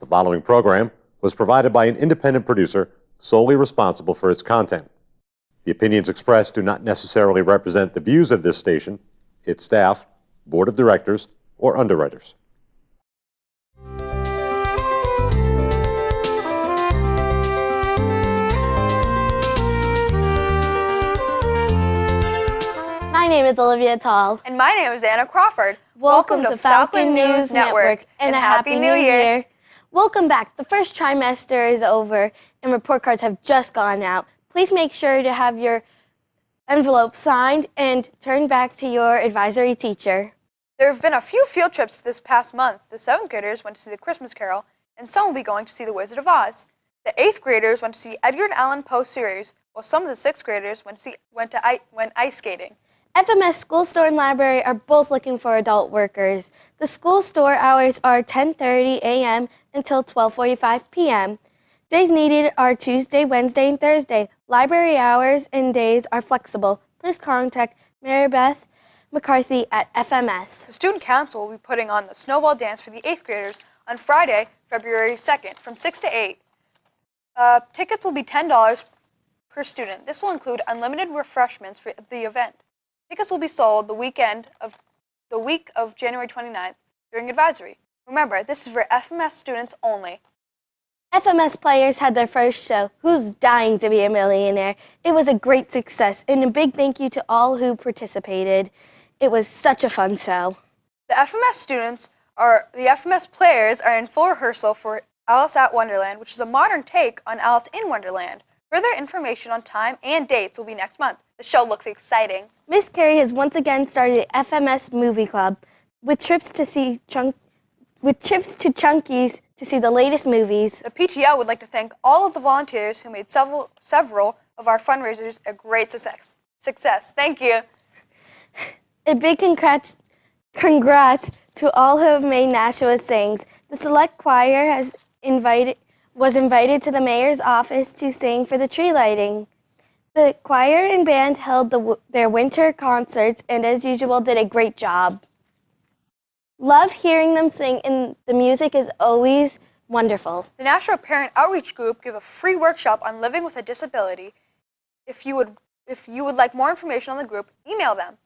The following program was provided by an independent producer solely responsible for its content. The opinions expressed do not necessarily represent the views of this station, its staff, board of directors, or underwriters. My name is Olivia Tall. And my name is Anna Crawford. Welcome to Falcon News Network and a Happy New Year. Welcome back. The first trimester is over and report cards have just gone out. Please make sure to have your envelope signed and turn back to your advisory teacher. There have been a few field trips this past month. The 7th graders went to see the Christmas Carol, and some will be going to see the Wizard of Oz. The 8th graders went to see Edgar Allan Poe series, while some of the 6th graders went ice skating. FMS School Store and Library are both looking for adult workers. The school store hours are 10:30 a.m. until 12:45 p.m. Days needed are Tuesday, Wednesday, and Thursday. Library hours and days are flexible. Please contact Mary Beth McCarthy at FMS. The Student Council will be putting on the Snowball Dance for the 8th graders on Friday, February 2nd from 6 to 8. Tickets will be $10 per student. This will include unlimited refreshments for the event. Tickets will be sold the week of January 29th during advisory. Remember, this is for FMS students only. FMS players had their first show, Who's Dying to Be a Millionaire? It was a great success, and a big thank you to all who participated. It was such a fun show. The FMS players are in full rehearsal for Alice at Wonderland, which is a modern take on Alice in Wonderland. Further information on time and dates will be next month. The show looks exciting. Miss Carey has once again started FMS Movie Club with trips to Chunky's to see the latest movies. The PTO would like to thank all of the volunteers who made several of our fundraisers a great success. Thank you. A big congrats to all who have made Nashua Sings. The select choir was invited to the mayor's office to sing for the tree lighting. The choir and band held their winter concerts and, as usual, did a great job. Love hearing them sing, and the music is always wonderful. The National Parent Outreach Group give a free workshop on living with a disability. If you would like more information on the group, email them.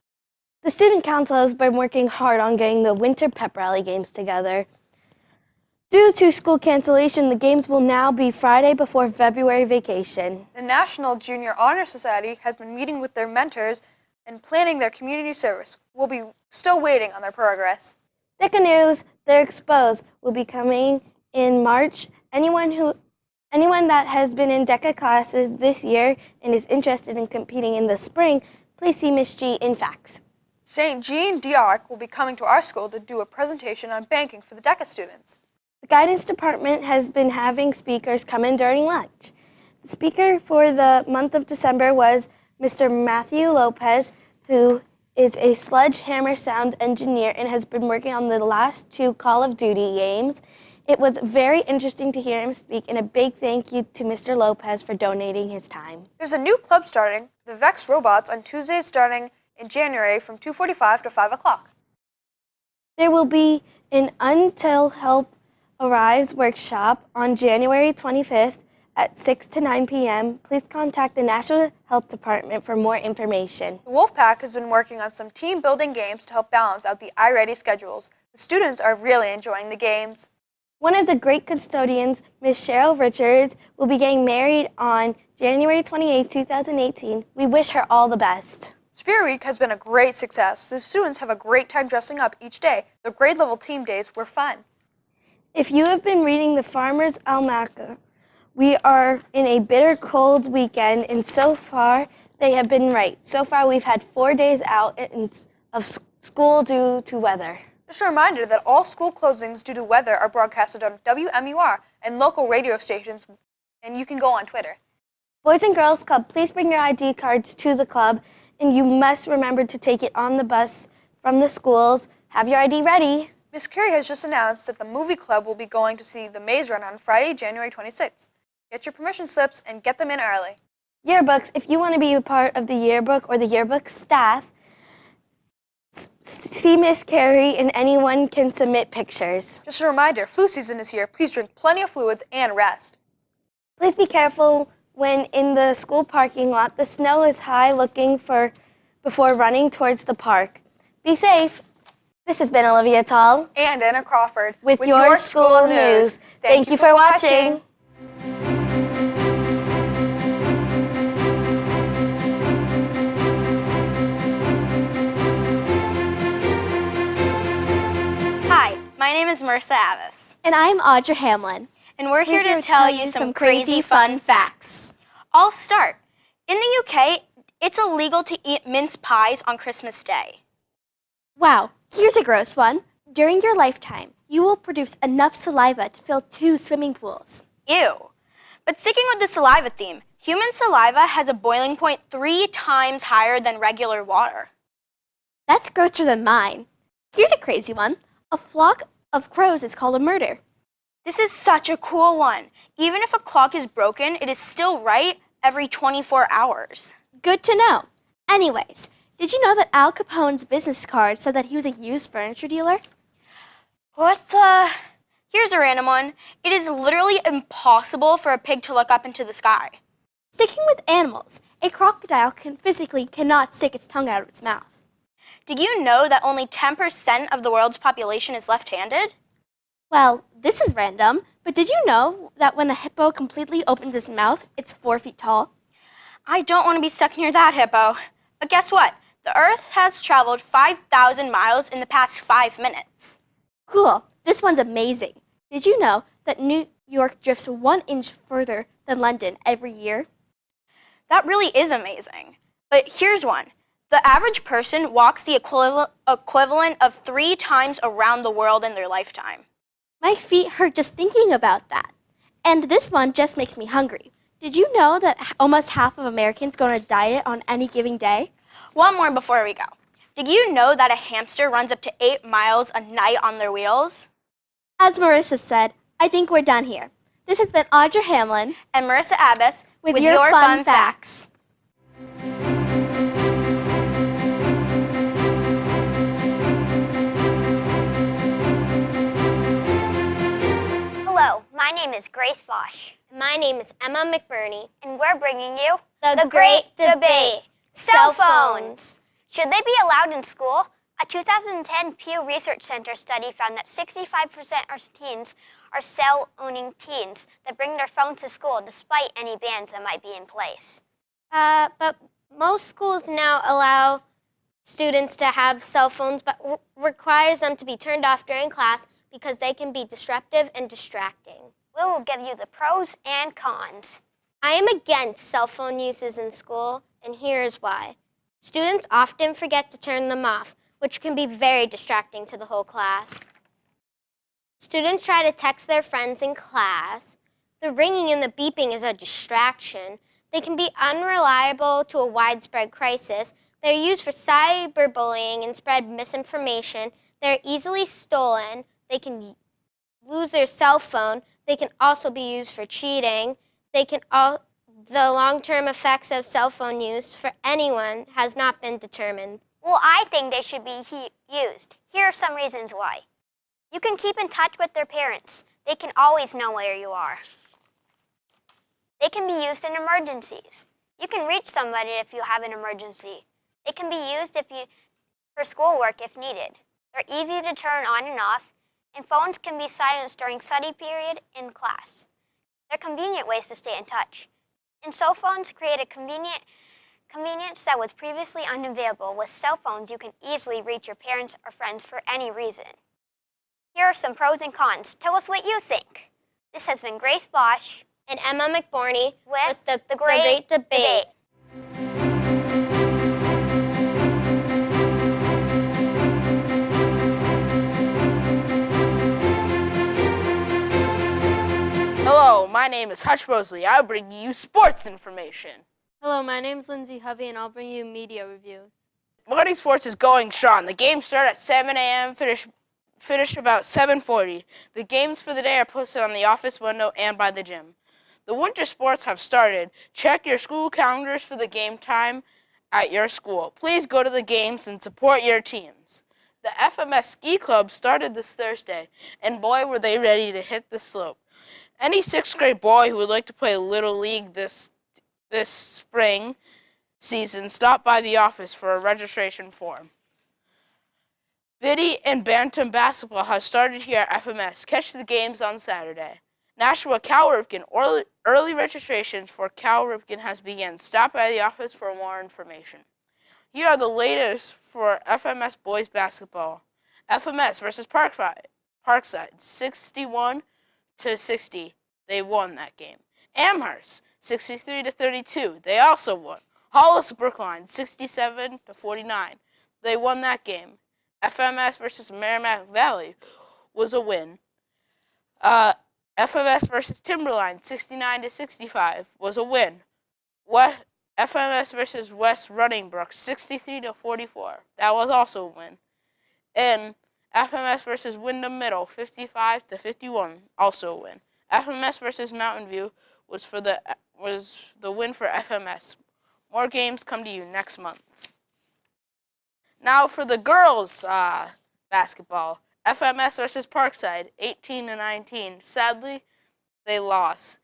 The Student Council has been working hard on getting the winter pep rally games together. Due to school cancellation, the games will now be Friday before February vacation. The National Junior Honor Society has been meeting with their mentors and planning their community service. We'll be still waiting on their progress. DECA News, They're Exposed, will be coming in March. Anyone that has been in DECA classes this year and is interested in competing in the spring, please see Miss G in fax. St. Jean d'Arc will be coming to our school to do a presentation on banking for the DECA students. The guidance department has been having speakers come in during lunch. The speaker for the month of December was Mr. Matthew Lopez, who is a sledgehammer sound engineer and has been working on the last 2 Call of Duty games. It was very interesting to hear him speak, and a big thank you to Mr. Lopez for donating his time. There's a new club starting, the Vex Robots, on Tuesdays starting in January from 2:45 to 5 o'clock. There will be an Until Help Arrives workshop on January 25th at 6 to 9 p.m. Please contact the National Health Department for more information. The Wolfpack has been working on some team-building games to help balance out the iReady schedules. The students are really enjoying the games. One of the great custodians, Miss Cheryl Richards, will be getting married on January 28, 2018. We wish her all the best. Spirit Week has been a great success. The students have a great time dressing up each day. The grade level team days were fun. If you have been reading the Farmer's Almanac, we are in a bitter cold weekend, and so far they have been right. So far we've had 4 days out of school due to weather. Just a reminder that all school closings due to weather are broadcasted on WMUR and local radio stations, and you can go on Twitter. Boys and Girls Club, please bring your ID cards to the club, and you must remember to take it on the bus from the schools. Have your ID ready. Miss Carey has just announced that the movie club will be going to see The Maze Runner on Friday, January 26th. Get your permission slips and get them in early. Yearbooks, if you want to be a part of the yearbook or the yearbook staff, see Miss Carrie, and anyone can submit pictures. Just a reminder, flu season is here. Please drink plenty of fluids and rest. Please be careful when in the school parking lot. The snow is high before running towards the park. Be safe. This has been Olivia Tall And Anna Crawford with your school news. Thank you for watching. Hi, my name is Marissa Avis, And I'm Audra Hamlin. and we're here to tell you some crazy fun facts. I'll start. In the UK, it's illegal to eat mince pies on Christmas Day. Wow, here's a gross one. During your lifetime, you will produce enough saliva to fill 2 swimming pools. Ew. But sticking with the saliva theme, human saliva has a boiling point 3 times higher than regular water. That's grosser than mine. Here's a crazy one. A flock of crows is called a murder. This is such a cool one. Even if a clock is broken, it is still right every 24 hours. Good to know. Anyways, did you know that Al Capone's business card said that he was a used furniture dealer? What the? Here's a random one. It is literally impossible for a pig to look up into the sky. Sticking with animals, a crocodile physically cannot stick its tongue out of its mouth. Did you know that only 10% of the world's population is left-handed? Well, this is random, but did you know that when a hippo completely opens its mouth, it's 4 feet tall? I don't want to be stuck near that hippo. But guess what? The Earth has traveled 5,000 miles in the past 5 minutes. Cool. This one's amazing. Did you know that New York drifts 1 inch further than London every year? That really is amazing. But here's one. The average person walks the equivalent of 3 times around the world in their lifetime. My feet hurt just thinking about that. And this one just makes me hungry. Did you know that almost half of Americans go on a diet on any given day? One more before we go. Did you know that a hamster runs up to 8 miles a night on their wheels? As Marissa said, I think we're done here. This has been Audra Hamlin And Marissa Abbas with your fun facts. Hello, my name is Grace Bosch. My name is Emma McBurney. And we're bringing you The Great Debate. Cell phones. Should they be allowed in school? A 2010 Pew Research Center study found that 65% of teens are cell-owning teens that bring their phones to school despite any bans that might be in place. But most schools now allow students to have cell phones, but requires them to be turned off during class because they can be disruptive and distracting. We will give you the pros and cons. I am against cell phone uses in school, and here is why. Students often forget to turn them off, which can be very distracting to the whole class. Students try to text their friends in class. The ringing and the beeping is a distraction. They can be unreliable to a widespread crisis. They're used for cyberbullying and spread misinformation. They're easily stolen. They can lose their cell phone. They can also be used for cheating. The long-term effects of cell phone use for anyone has not been determined. Well, I think they should be used. Here are some reasons why. You can keep in touch with their parents. They can always know where you are. They can be used in emergencies. You can reach somebody if you have an emergency. They can be used for schoolwork if needed. They're easy to turn on and off, and phones can be silenced during study period in class. They're convenient ways to stay in touch. And cell phones create a convenience that was previously unavailable. With cell phones, you can easily reach your parents or friends for any reason. Here are some pros and cons. Tell us what you think. This has been Grace Bosch And Emma McBurney with the Great Debate. Hello, my name is Hutch Mosley. I'll bring you sports information. Hello, my name's Lindsay Hovey, and I'll bring you media reviews. Morning sports is going strong. The games start at 7 a.m., finish about 7:40. The games for the day are posted on the office window and by the gym. The winter sports have started. Check your school calendars for the game time at your school. Please go to the games and support your teams. The FMS Ski Club started this Thursday, and boy, were they ready to hit the slope. Any 6th grade boy who would like to play Little League this spring season, stop by the office for a registration form. Biddy and Bantam basketball has started here at FMS. Catch the games on Saturday. Nashua Cal Ripken early registrations for Cal Ripken has begun. Stop by the office for more information. Here are the latest for FMS boys basketball. FMS versus Parkside, 61-60. They won that game. Amherst, 63-32. They also won. Hollis Brookline, 67-49. They won that game. FMS versus Merrimack Valley was a win. FMS versus Timberline, 69-65, was a win. FMS versus West Running Brook, 63-44. That was also a win. And FMS versus Wyndham Middle, 55-51, also a win. FMS versus Mountain View was the win for FMS. More games come to you next month. Now for the girls basketball. FMS versus Parkside, 18-19. Sadly, they lost.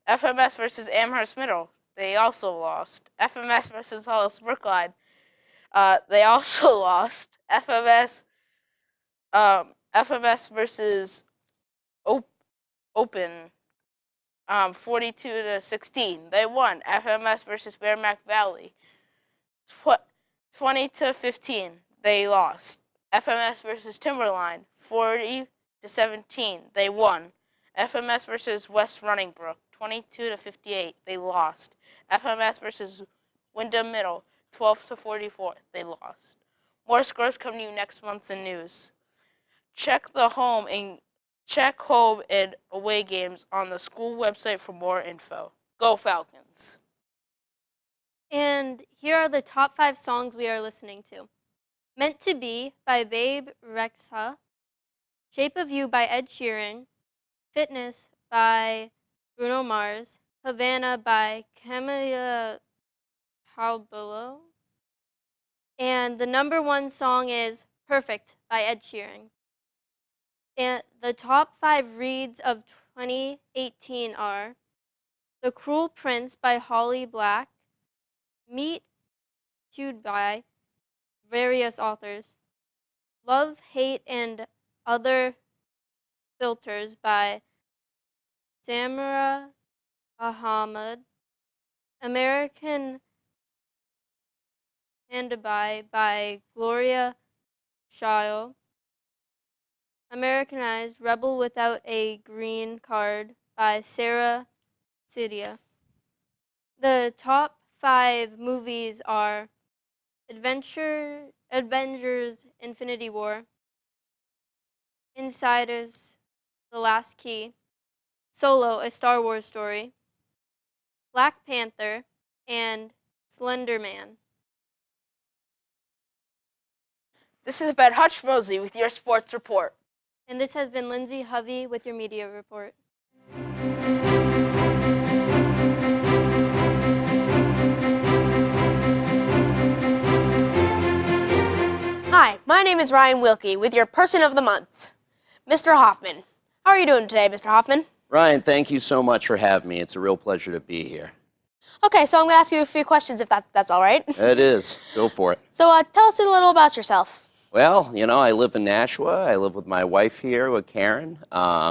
FMS versus Amherst Middle, they also lost. FMS versus Hollis Brookline, they also lost. FMS versus Open, 42-16. They won. FMS versus Merrimack Valley, 20-15. They lost. FMS versus Timberline, 40-17. They won. FMS versus West Running Brook, 22-58. They lost. FMS versus Wyndham Middle, 12-44. They lost. More scores come to you next month in news. Check home and away games on the school website for more info. Go Falcons! And here are the top 5 songs we are listening to. Meant to Be by Babe Rexha, Shape of You by Ed Sheeran, Fitness by Bruno Mars, Havana by Camila Cabello, and the number 1 song is Perfect by Ed Sheeran. And the top 5 reads of 2018 are The Cruel Prince by Holly Black, Meet Cute by various authors, Love, Hate, and Other Filters by Samara Ahmad, American Handaby by Gloria Shile, Americanized Rebel Without a Green Card by Sarah Sidia. The top 5 movies are Avengers Infinity War, Insiders The Last Key, Solo, A Star Wars Story, Black Panther, and Slender Man. This has been Hutch Mosley with your sports report. And this has been Lindsay Hovey with your media report. Hi, my name is Ryan Wilkie with your Person of the Month, Mr. Hoffman. How are you doing today, Mr. Hoffman? Ryan, thank you so much for having me. It's a real pleasure to be here. Okay, so I'm going to ask you a few questions if that's all right. It is. Go for it. So tell us a little about yourself. Well, I live in Nashua. I live with my wife here, with Karen.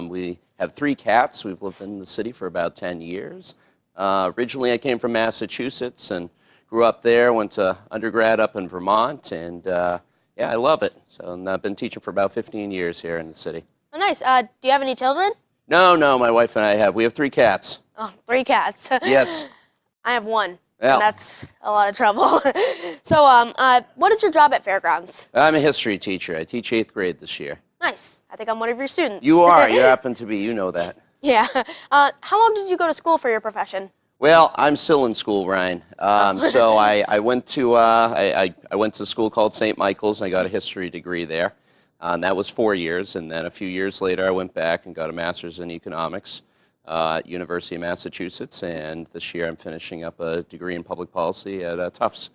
We have 3 cats. We've lived in the city for about 10 years. Originally, I came from Massachusetts and grew up there, went to undergrad up in Vermont, and yeah, I love it. So and I've been teaching for about 15 years here in the city. Oh, nice. Do you have any children? No, my wife and I have. We have 3 cats. Oh, 3 cats. Yes. I have 1. Well. And that's a lot of trouble. So, what is your job at Fairgrounds? I'm a history teacher. I teach 8th grade this year. Nice. I think I'm one of your students. You are. You happen to be. You know that. Yeah. How long did you go to school for your profession? Well, I'm still in school, Ryan. So I went to I went to a school called St. Michael's, and I got a history degree there. And that was 4 years, and then a few years later, I went back and got a master's in economics at University of Massachusetts, and this year I'm finishing up a degree in public policy at Tufts.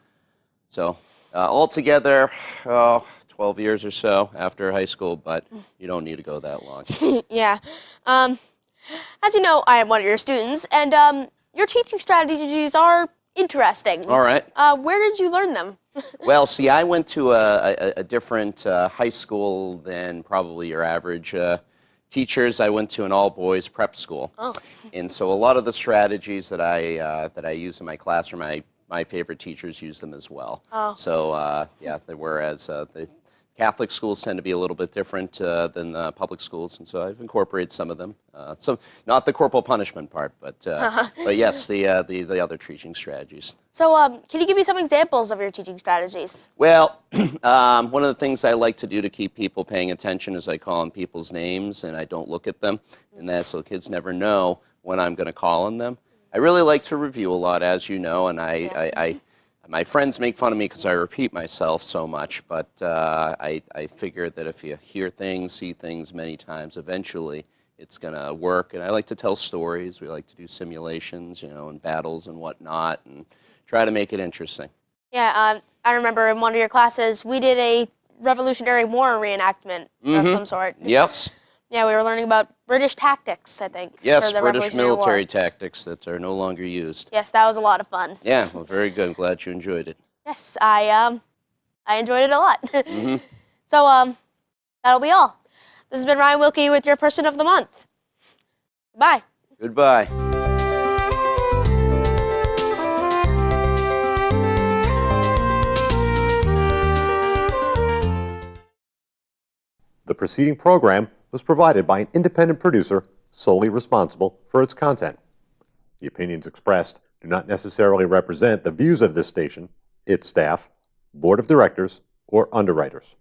So altogether, 12 years or so after high school, but you don't need to go that long. Yeah. As you know, I am one of your students, and your teaching strategies are interesting. All right. Where did you learn them? Well, see, I went to a different high school than probably your average teachers. I went to an all-boys prep school. Oh. And so a lot of the strategies that I use in my classroom, my favorite teachers use them as well. Oh. So, yeah, whereas the Catholic schools tend to be a little bit different than the public schools, and so I've incorporated some of them. So not the corporal punishment part, but yes, the other teaching strategies. So, can you give me some examples of your teaching strategies? Well, one of the things I like to do to keep people paying attention is I call on people's names and I don't look at them, and that's so kids never know when I'm going to call on them. I really like to review a lot, as you know, and my friends make fun of me because I repeat myself so much, but I figure that if you hear things, see things many times, eventually it's going to work. And I like to tell stories. We like to do simulations, and battles and whatnot, and try to make it interesting. Yeah, I remember in one of your classes, we did a Revolutionary War reenactment of some sort. Yes. Yeah, we were learning about British tactics, I think. Yes, for the British Revolutionary military War. tactics that are no longer used. Yes, that was a lot of fun. Yeah, well, very good. I'm glad you enjoyed it. Yes, I enjoyed it a lot. So, that'll be all. This has been Ryan Wilkie with your Person of the Month. Bye. Goodbye. The preceding program was provided by an independent producer solely responsible for its content. The opinions expressed do not necessarily represent the views of this station, its staff, board of directors, or underwriters.